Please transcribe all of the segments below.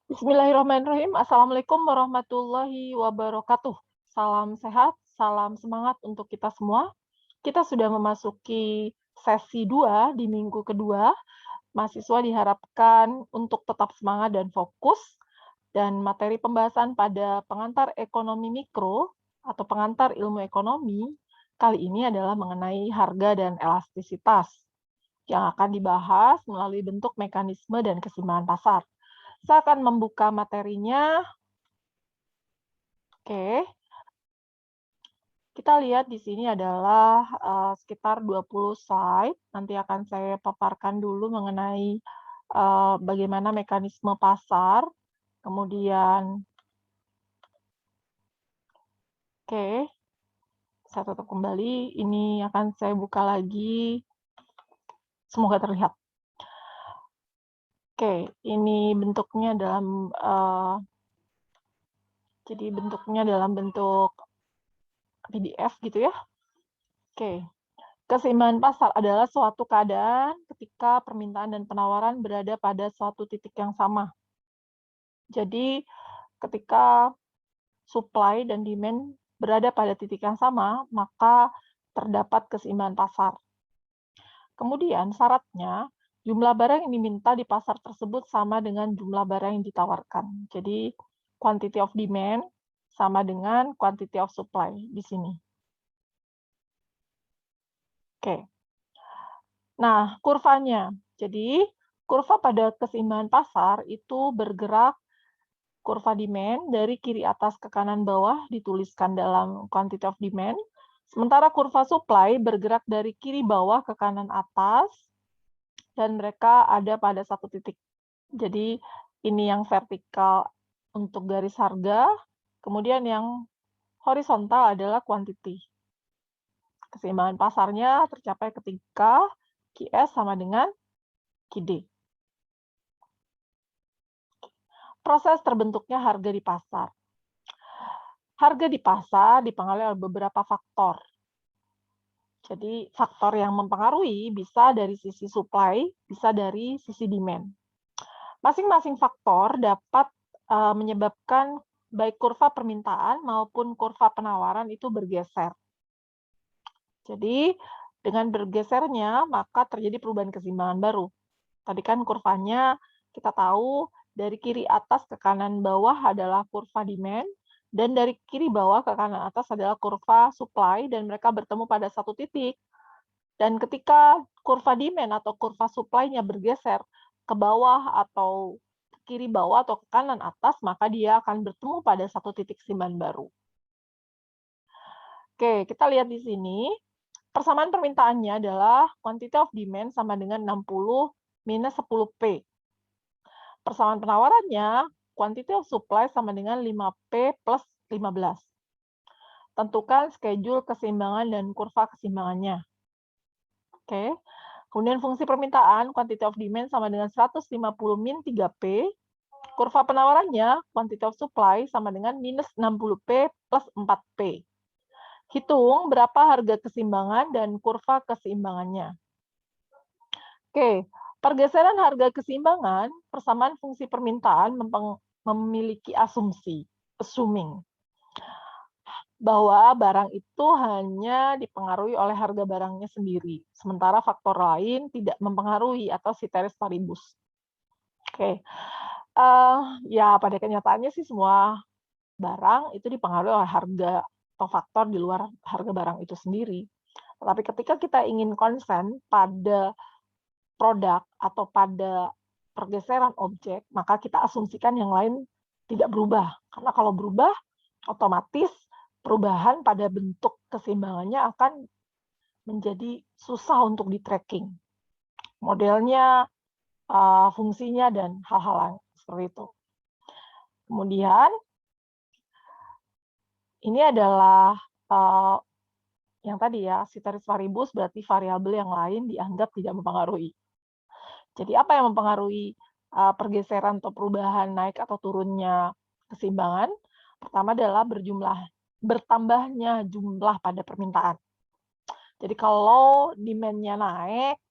Bismillahirrahmanirrahim. Assalamualaikum warahmatullahi wabarakatuh. Salam sehat, salam semangat untuk kita semua. Kita sudah memasuki sesi 2 di minggu kedua. Mahasiswa diharapkan untuk tetap semangat dan fokus. Dan materi pembahasan pada pengantar ekonomi mikro atau pengantar ilmu ekonomi kali ini adalah mengenai harga dan elastisitas yang akan dibahas melalui bentuk mekanisme dan keseimbangan pasar. Saya akan membuka materinya. Oke, kita lihat di sini adalah sekitar 20 slide. Nanti akan saya paparkan dulu mengenai bagaimana mekanisme pasar. Kemudian, oke, saya tutup kembali. Ini akan saya buka lagi. Semoga terlihat. Oke, ini bentuknya jadi bentuknya dalam bentuk PDF gitu ya. Oke. Keseimbangan pasar adalah suatu keadaan ketika permintaan dan penawaran berada pada suatu titik yang sama. Jadi, ketika supply dan demand berada pada titik yang sama, maka terdapat keseimbangan pasar. Kemudian syaratnya, jumlah barang yang diminta di pasar tersebut sama dengan jumlah barang yang ditawarkan. Jadi, quantity of demand sama dengan quantity of supply di sini. Oke. Nah, kurvanya. Jadi, kurva pada keseimbangan pasar itu bergerak kurva demand dari kiri atas ke kanan bawah dituliskan dalam quantity of demand. Sementara kurva supply bergerak dari kiri bawah ke kanan atas dan mereka ada pada satu titik. Jadi, ini yang vertikal untuk garis harga, kemudian yang horizontal adalah quantity. Keseimbangan pasarnya tercapai ketika QS sama dengan QD. Proses terbentuknya harga di pasar. Harga di pasar dipengaruhi oleh beberapa faktor. Jadi, faktor yang mempengaruhi bisa dari sisi supply, bisa dari sisi demand. Masing-masing faktor dapat menyebabkan baik kurva permintaan maupun kurva penawaran itu bergeser. Jadi, dengan bergesernya, maka terjadi perubahan keseimbangan baru. Tadi kan kurvanya kita tahu dari kiri atas ke kanan bawah adalah kurva demand, dan dari kiri bawah ke kanan atas adalah kurva supply, dan mereka bertemu pada satu titik. Dan ketika kurva demand atau kurva supply-nya bergeser ke bawah atau ke kiri bawah atau ke kanan atas, maka dia akan bertemu pada satu titik keseimbangan baru. Oke, kita lihat di sini. Persamaan permintaannya adalah quantity of demand sama dengan 60 minus 10P. Persamaan penawarannya, quantity of supply sama dengan 5P plus 15. Tentukan schedule keseimbangan dan kurva keseimbangannya. Oke. Kemudian fungsi permintaan, quantity of demand sama dengan 150 min 3P. Kurva penawarannya, quantity of supply sama dengan minus 60P plus 4P. Hitung berapa harga keseimbangan dan kurva keseimbangannya. Oke, pergeseran harga keseimbangan, persamaan fungsi permintaan memiliki asumsi, assuming, bahwa barang itu hanya dipengaruhi oleh harga barangnya sendiri, sementara faktor lain tidak mempengaruhi atau ceteris paribus. Oke, ya pada kenyataannya sih semua barang itu dipengaruhi oleh harga atau faktor di luar harga barang itu sendiri. Tetapi ketika kita ingin konsen pada produk atau pada pergeseran objek, maka kita asumsikan yang lain tidak berubah. Karena kalau berubah, otomatis perubahan pada bentuk keseimbangannya akan menjadi susah untuk di-tracking. Modelnya, fungsinya, dan hal-hal lain seperti itu. Kemudian, ini adalah yang tadi ya, ceteris paribus berarti variabel yang lain dianggap tidak mempengaruhi. Jadi apa yang mempengaruhi pergeseran atau perubahan naik atau turunnya keseimbangan? Pertama adalah bertambahnya jumlah pada permintaan. Jadi kalau demand-nya naik,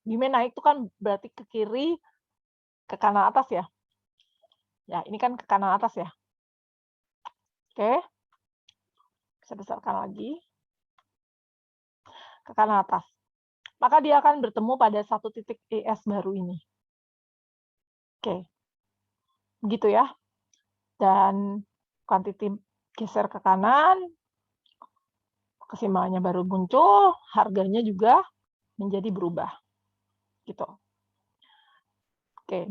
demand naik itu kan berarti ke kiri, ke kanan atas ya. Ya, ini kan ke kanan atas ya. Oke, saya besarkan lagi ke kanan atas. Maka dia akan bertemu pada satu titik ES baru ini. Oke, begitu ya. Dan kuantiti geser ke kanan, keseimbangannya baru muncul, harganya juga menjadi berubah. Gitu. Oke,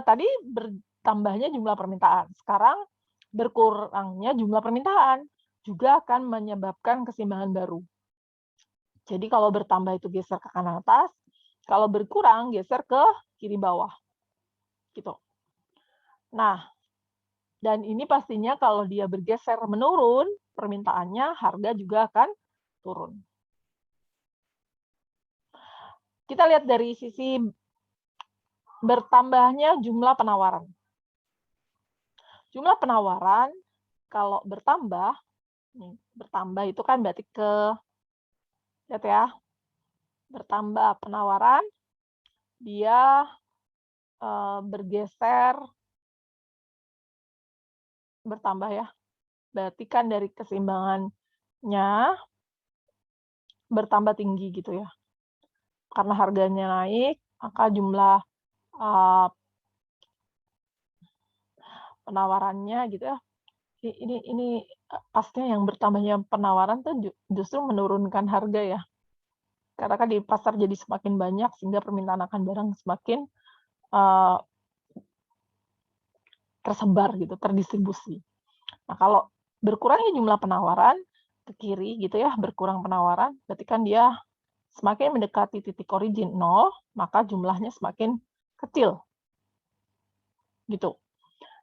tadi bertambahnya jumlah permintaan. Sekarang berkurangnya jumlah permintaan juga akan menyebabkan keseimbangan baru. Jadi kalau bertambah itu geser ke kanan atas, kalau berkurang geser ke kiri bawah. Gitu. Nah, dan ini pastinya kalau dia bergeser menurun, permintaannya, harga juga akan turun. Kita lihat dari sisi bertambahnya jumlah penawaran. Jumlah penawaran kalau bertambah, nih, bertambah itu kan berarti lihat ya, bertambah penawaran, dia bergeser, bertambah ya, berarti kan dari keseimbangannya bertambah tinggi gitu ya. Karena harganya naik, maka jumlah penawarannya gitu ya. Ini pastinya yang bertambahnya penawaran tuh justru menurunkan harga ya. Karena kan di pasar jadi semakin banyak sehingga permintaan akan barang semakin tersebar gitu, terdistribusi. Nah, kalau berkurangnya jumlah penawaran ke kiri gitu ya, berkurang penawaran, berarti kan dia semakin mendekati titik origin 0, maka jumlahnya semakin kecil. Gitu.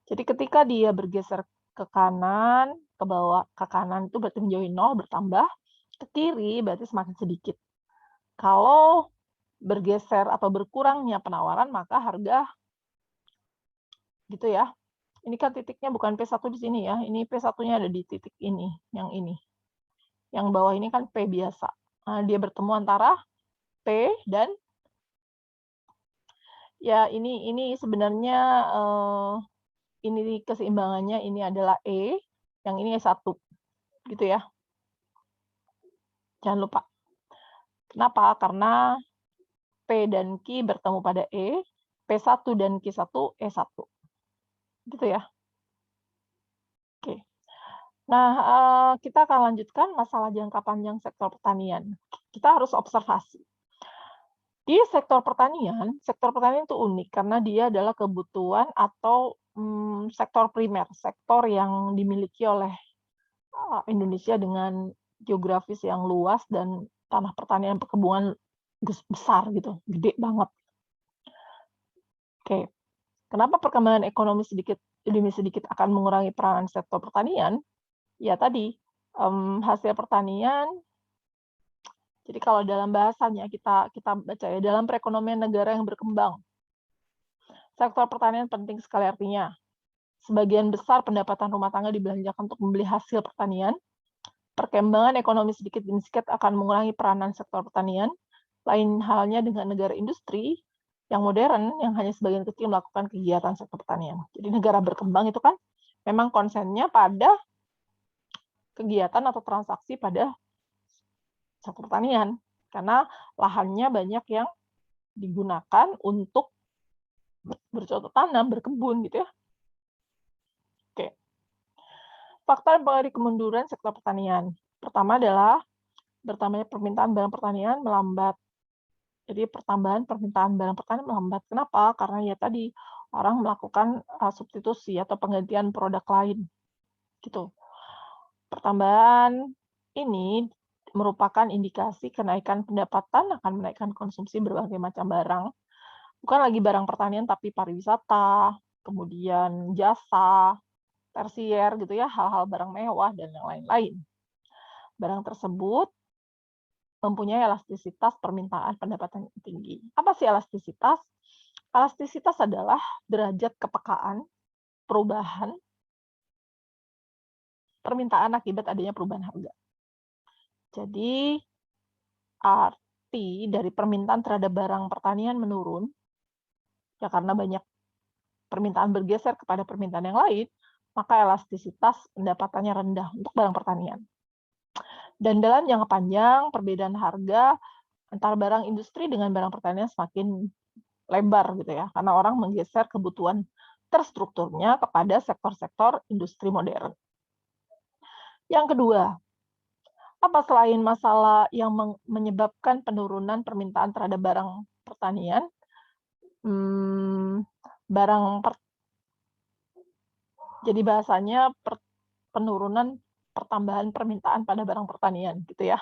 Jadi ketika dia bergeser ke kanan, ke bawah, ke kanan itu berarti menjauhi 0, bertambah, ke kiri berarti semakin sedikit. Kalau bergeser atau berkurangnya penawaran, maka harga gitu ya. Ini kan titiknya bukan P1 di sini ya, ini P1-nya ada di titik ini, yang ini. Yang bawah ini kan P biasa. Nah, dia bertemu antara P dan ya ini sebenarnya ini keseimbangannya ini adalah E, yang ini E1. Gitu ya. Jangan lupa. Kenapa? Karena P dan Q bertemu pada E, P1 dan Q1 E1. Gitu ya. Oke. Nah, kita akan lanjutkan masalah jangka panjang sektor pertanian. Kita harus observasi. Di sektor pertanian itu unik karena dia adalah kebutuhan atau sektor primer, sektor yang dimiliki oleh Indonesia dengan geografis yang luas dan tanah pertanian perkebunan besar gitu, gede banget. Oke, kenapa perkembangan ekonomi sedikit demi sedikit akan mengurangi peranan sektor pertanian? Ya tadi, hasil pertanian. Jadi kalau dalam bahasanya kita baca ya, dalam perekonomian negara yang berkembang, sektor pertanian penting sekali artinya. Sebagian besar pendapatan rumah tangga dibelanjakan untuk membeli hasil pertanian. Perkembangan ekonomi sedikit demi sedikit akan mengurangi peranan sektor pertanian. Lain halnya dengan negara industri yang modern, yang hanya sebagian kecil melakukan kegiatan sektor pertanian. Jadi negara berkembang itu kan memang konsennya pada kegiatan atau transaksi pada sektor pertanian. Karena lahannya banyak yang digunakan untuk bercocok tanam, berkebun gitu ya. Oke. Faktor yang mempengaruhi kemunduran sektor pertanian. Pertama adalah bertambahnya permintaan barang pertanian melambat. Jadi pertambahan permintaan barang pertanian melambat. Kenapa? Karena ya tadi orang melakukan substitusi atau penggantian produk lain. Gitu. Pertambahan ini merupakan indikasi kenaikan pendapatan akan menaikkan konsumsi berbagai macam barang. Bukan lagi barang pertanian tapi pariwisata, kemudian jasa, tersier gitu ya, hal-hal barang mewah dan yang lain-lain. Barang tersebut mempunyai elastisitas permintaan pendapatan yang tinggi. Apa sih elastisitas? Elastisitas adalah derajat kepekaan perubahan permintaan akibat adanya perubahan harga. Jadi arti dari permintaan terhadap barang pertanian menurun ya karena banyak permintaan bergeser kepada permintaan yang lain, maka elastisitas pendapatannya rendah untuk barang pertanian. Dan dalam jangka panjang, perbedaan harga antara barang industri dengan barang pertanian semakin lebar gitu ya, karena orang menggeser kebutuhan terstrukturnya kepada sektor-sektor industri modern. Yang kedua, apa selain masalah yang menyebabkan penurunan permintaan terhadap barang pertanian, jadi bahasanya penurunan pertambahan permintaan pada barang pertanian gitu ya.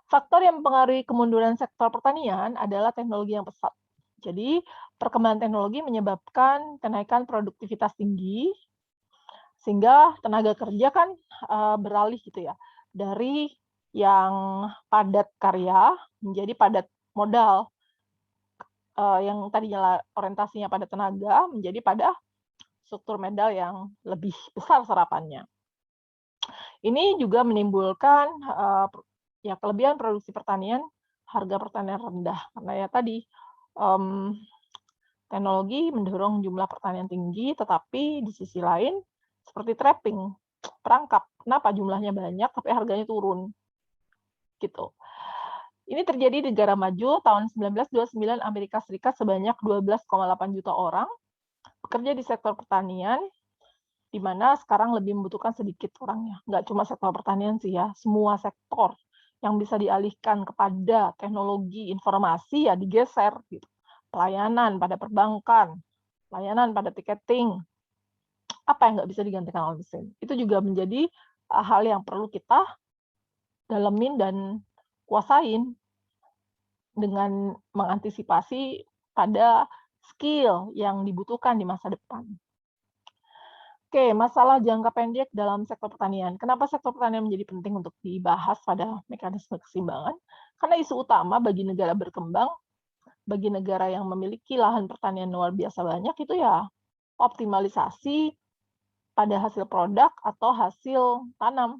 Faktor yang mempengaruhi kemunduran sektor pertanian adalah teknologi yang pesat. Jadi, perkembangan teknologi menyebabkan kenaikan produktivitas tinggi, sehingga tenaga kerja kan beralih gitu ya, dari yang padat karya menjadi padat modal, yang tadinya orientasinya pada tenaga menjadi pada struktur modal yang lebih besar serapannya. Ini juga menimbulkan ya kelebihan produksi pertanian, harga pertanian rendah karena ya tadi teknologi mendorong jumlah pertanian tinggi, tetapi di sisi lain seperti trapping, perangkap, kenapa jumlahnya banyak tapi harganya turun, gitu. Ini terjadi di negara maju tahun 1929 Amerika Serikat sebanyak 12,8 juta orang bekerja di sektor pertanian, di mana sekarang lebih membutuhkan sedikit orangnya. Nggak cuma sektor pertanian sih ya, semua sektor yang bisa dialihkan kepada teknologi informasi ya digeser gitu. Pelayanan pada perbankan, pelayanan pada tiketing, apa yang nggak bisa digantikan oleh mesin. Itu juga menjadi hal yang perlu kita dalemin dan kuasain dengan mengantisipasi pada skill yang dibutuhkan di masa depan. Oke, masalah jangka pendek dalam sektor pertanian. Kenapa sektor pertanian menjadi penting untuk dibahas pada mekanisme keseimbangan? Karena isu utama bagi negara berkembang, bagi negara yang memiliki lahan pertanian luar biasa banyak, itu ya optimalisasi pada hasil produk atau hasil tanam.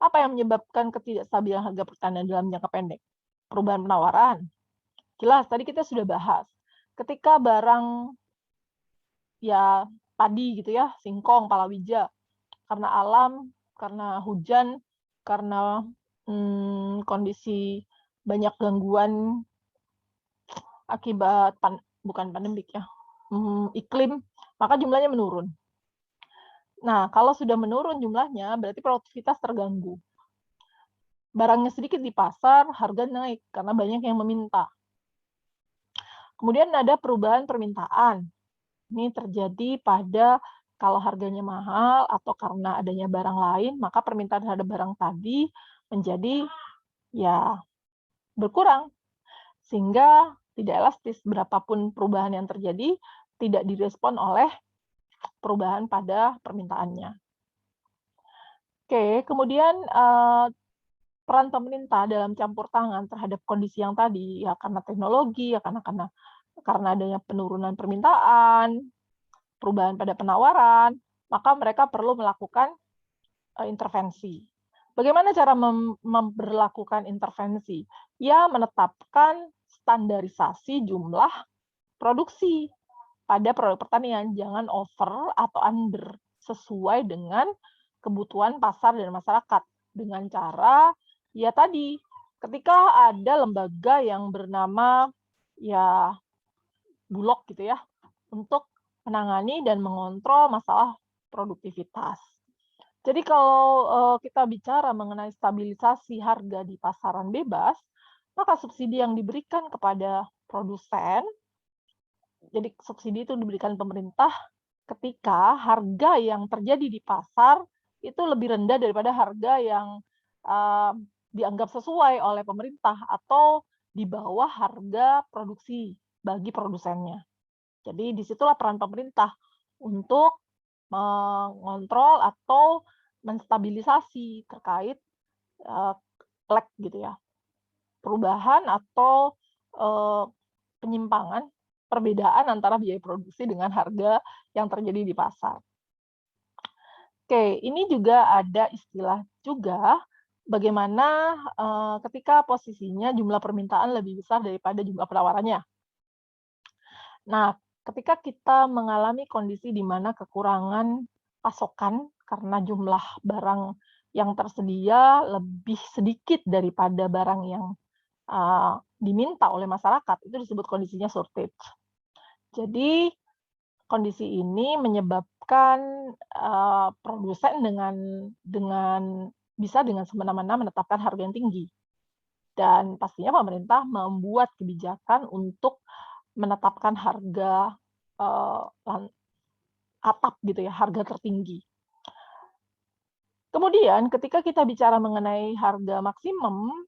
Apa yang menyebabkan ketidakstabilan harga pertanian dalam jangka pendek? Perubahan penawaran. Jelas, tadi kita sudah bahas. Ketika barang ya padi gitu ya, singkong, palawija, karena alam, karena hujan, karena kondisi banyak gangguan akibat bukan pandemik ya, iklim, maka jumlahnya menurun. Nah, kalau sudah menurun jumlahnya, berarti produktivitas terganggu. Barangnya sedikit di pasar, harga naik karena banyak yang meminta. Kemudian ada perubahan permintaan. Ini terjadi pada kalau harganya mahal atau karena adanya barang lain, maka permintaan terhadap barang tadi menjadi ya berkurang. Sehingga tidak elastis, berapapun perubahan yang terjadi tidak direspon oleh perubahan pada permintaannya. Oke, kemudian peran pemerintah dalam campur tangan terhadap kondisi yang tadi, ya karena teknologi, ya karena adanya penurunan permintaan, perubahan pada penawaran, maka mereka perlu melakukan intervensi. Bagaimana cara memberlakukan intervensi? Ya, menetapkan standarisasi jumlah produksi pada produk pertanian, jangan over atau under, sesuai dengan kebutuhan pasar dan masyarakat. Dengan cara, ya tadi, ketika ada lembaga yang bernama ya Bulog gitu ya, untuk menangani dan mengontrol masalah produktivitas. Jadi kalau kita bicara mengenai stabilisasi harga di pasaran bebas, maka subsidi yang diberikan kepada produsen, jadi subsidi itu diberikan pemerintah ketika harga yang terjadi di pasar itu lebih rendah daripada harga yang dianggap sesuai oleh pemerintah atau di bawah harga produksi bagi produsennya. Jadi disitulah peran pemerintah untuk mengontrol atau menstabilisasi terkait lag gitu ya, perubahan atau penyimpangan, perbedaan antara biaya produksi dengan harga yang terjadi di pasar. Oke, ini juga ada istilah juga bagaimana ketika posisinya jumlah permintaan lebih besar daripada jumlah penawarannya. Nah, ketika kita mengalami kondisi di mana kekurangan pasokan karena jumlah barang yang tersedia lebih sedikit daripada barang yang diminta oleh masyarakat, itu disebut kondisinya shortage. Jadi kondisi ini menyebabkan produsen bisa dengan semena-mena menetapkan harga yang tinggi. Dan pastinya pemerintah membuat kebijakan untuk menetapkan harga atap gitu ya, harga tertinggi. Kemudian ketika kita bicara mengenai harga maksimum,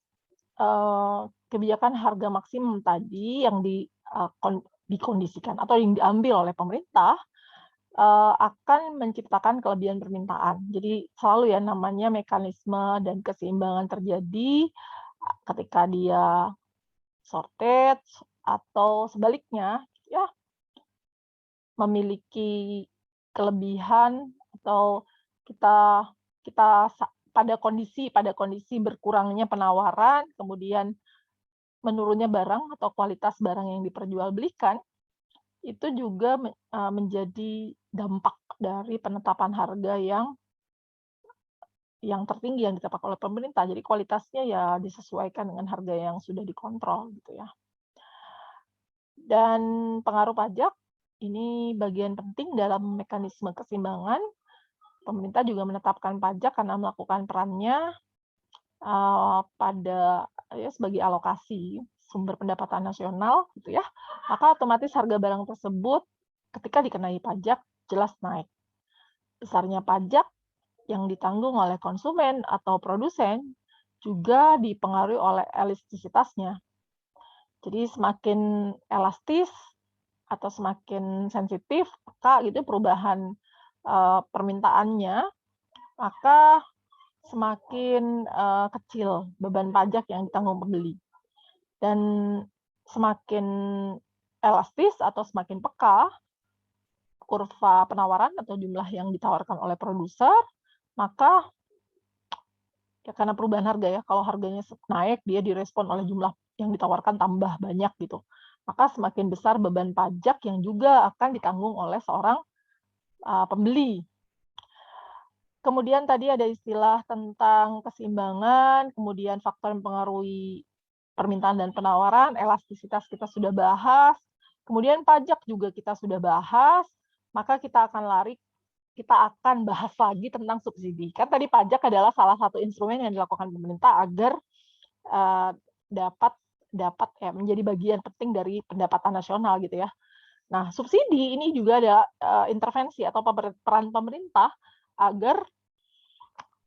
kebijakan harga maksimum tadi yang dikondisikan atau yang diambil oleh pemerintah akan menciptakan kelebihan permintaan. Jadi selalu ya namanya mekanisme dan keseimbangan terjadi ketika dia shortage atau sebaliknya ya memiliki kelebihan atau kita kita pada kondisi berkurangnya penawaran, kemudian menurunnya barang atau kualitas barang yang diperjualbelikan, itu juga menjadi dampak dari penetapan harga yang tertinggi yang ditetapkan oleh pemerintah. Jadi kualitasnya ya disesuaikan dengan harga yang sudah dikontrol gitu ya. Dan pengaruh pajak ini bagian penting dalam mekanisme keseimbangan. Pemerintah juga menetapkan pajak karena melakukan perannya pada sebagai alokasi sumber pendapatan nasional gitu ya. Maka otomatis harga barang tersebut ketika dikenai pajak jelas naik. Besarnya pajak yang ditanggung oleh konsumen atau produsen juga dipengaruhi oleh elastisitasnya. Jadi semakin elastis atau semakin sensitif, maka gitu perubahan permintaannya, maka semakin kecil beban pajak yang ditanggung pembeli. Dan semakin elastis atau semakin peka kurva penawaran atau jumlah yang ditawarkan oleh produser, maka ya karena perubahan harga ya, kalau harganya naik dia direspon oleh jumlah yang ditawarkan tambah banyak gitu. Maka semakin besar beban pajak yang juga akan ditanggung oleh seorang pembeli. Kemudian tadi ada istilah tentang keseimbangan, kemudian faktor yang mempengaruhi permintaan dan penawaran, elastisitas kita sudah bahas, kemudian pajak juga kita sudah bahas, maka kita akan bahas lagi tentang subsidi. Kan tadi pajak adalah salah satu instrumen yang dilakukan pemerintah agar dapat ya menjadi bagian penting dari pendapatan nasional gitu ya. Nah, subsidi ini juga ada intervensi atau peran pemerintah agar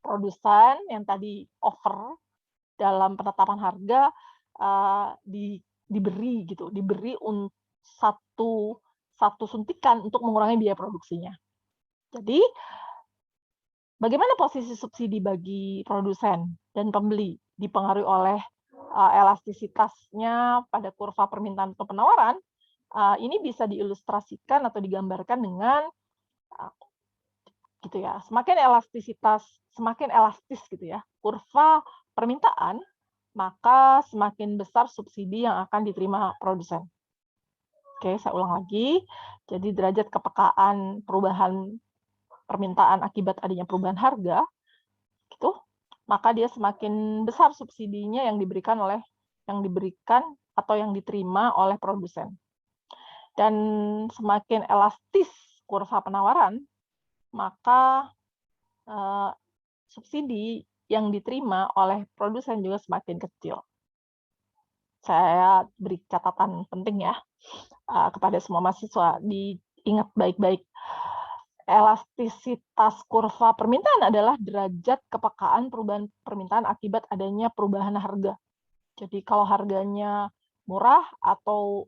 produsen yang tadi over dalam penetapan harga diberi satu suntikan untuk mengurangi biaya produksinya. Jadi bagaimana posisi subsidi bagi produsen dan pembeli dipengaruhi oleh elastisitasnya pada kurva permintaan atau penawaran. Ini bisa diilustrasikan atau digambarkan dengan gitu ya, semakin elastis gitu ya kurva permintaan, maka semakin besar subsidi yang akan diterima produsen. Oke, saya ulang lagi. Jadi derajat kepekaan perubahan permintaan akibat adanya perubahan harga, gitu, maka dia semakin besar subsidinya yang diberikan atau yang diterima oleh produsen. Dan semakin elastis kurva penawaran, maka subsidi yang diterima oleh produsen juga semakin kecil. Saya beri catatan penting ya kepada semua mahasiswa, diingat baik-baik. Elastisitas kurva permintaan adalah derajat kepekaan perubahan permintaan akibat adanya perubahan harga. Jadi kalau harganya murah atau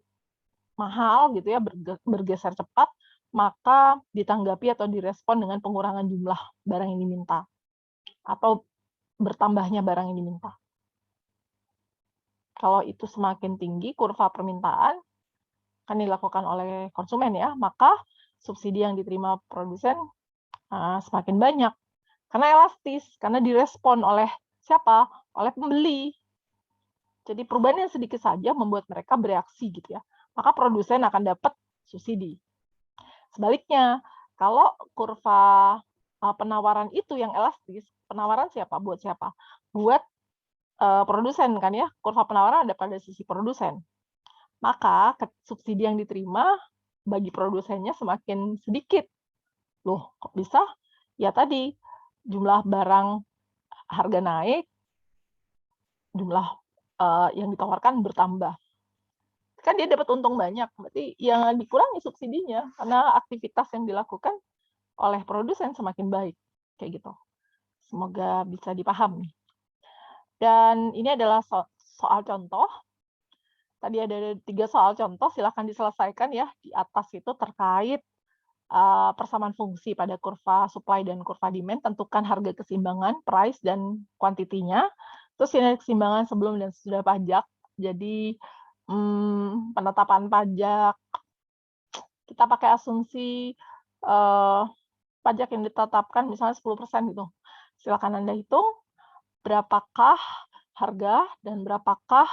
mahal gitu ya, bergeser cepat, maka ditanggapi atau direspon dengan pengurangan jumlah barang yang diminta atau bertambahnya barang yang diminta. Kalau itu semakin tinggi kurva permintaan akan dilakukan oleh konsumen ya, maka subsidi yang diterima produsen semakin banyak. Karena elastis, karena direspon oleh siapa? Oleh pembeli. Jadi perubahan yang sedikit saja membuat mereka bereaksi gitu ya. Maka produsen akan dapat subsidi. Sebaliknya, kalau kurva penawaran itu yang elastis, penawaran siapa? Buat siapa? Buat produsen kan ya, kurva penawaran ada pada sisi produsen. Maka subsidi yang diterima bagi produsennya semakin sedikit. Loh, kok bisa? Ya tadi, jumlah barang harga naik, jumlah yang ditawarkan bertambah. Kan dia dapat untung banyak, berarti yang dikurangi subsidinya karena aktivitas yang dilakukan oleh produsen semakin baik, kayak gitu. Semoga bisa dipahami. Dan ini adalah soal contoh. Tadi ada 3 soal contoh, silakan diselesaikan ya. Di atas itu terkait persamaan fungsi pada kurva supply dan kurva demand, tentukan harga keseimbangan, price, dan kuantitinya. Terus ini keseimbangan sebelum dan sesudah pajak. Jadi penetapan pajak, kita pakai asumsi pajak yang ditetapkan misalnya 10% gitu. Silakan Anda hitung berapakah harga dan berapakah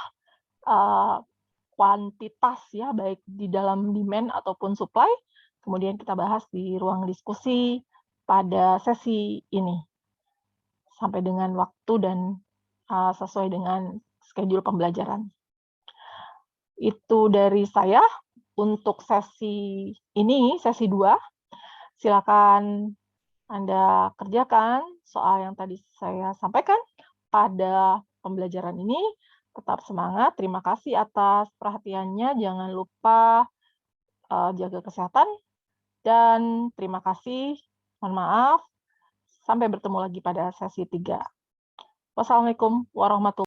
kuantitas ya, baik di dalam demand ataupun supply. Kemudian kita bahas di ruang diskusi pada sesi ini. Sampai dengan waktu dan sesuai dengan schedule pembelajaran. Itu dari saya untuk sesi ini, sesi 2. Silakan Anda kerjakan soal yang tadi saya sampaikan pada pembelajaran ini. Tetap semangat, terima kasih atas perhatiannya, jangan lupa jaga kesehatan, dan terima kasih, mohon maaf, sampai bertemu lagi pada sesi 3. Wassalamualaikum warahmatullahi wabarakatuh.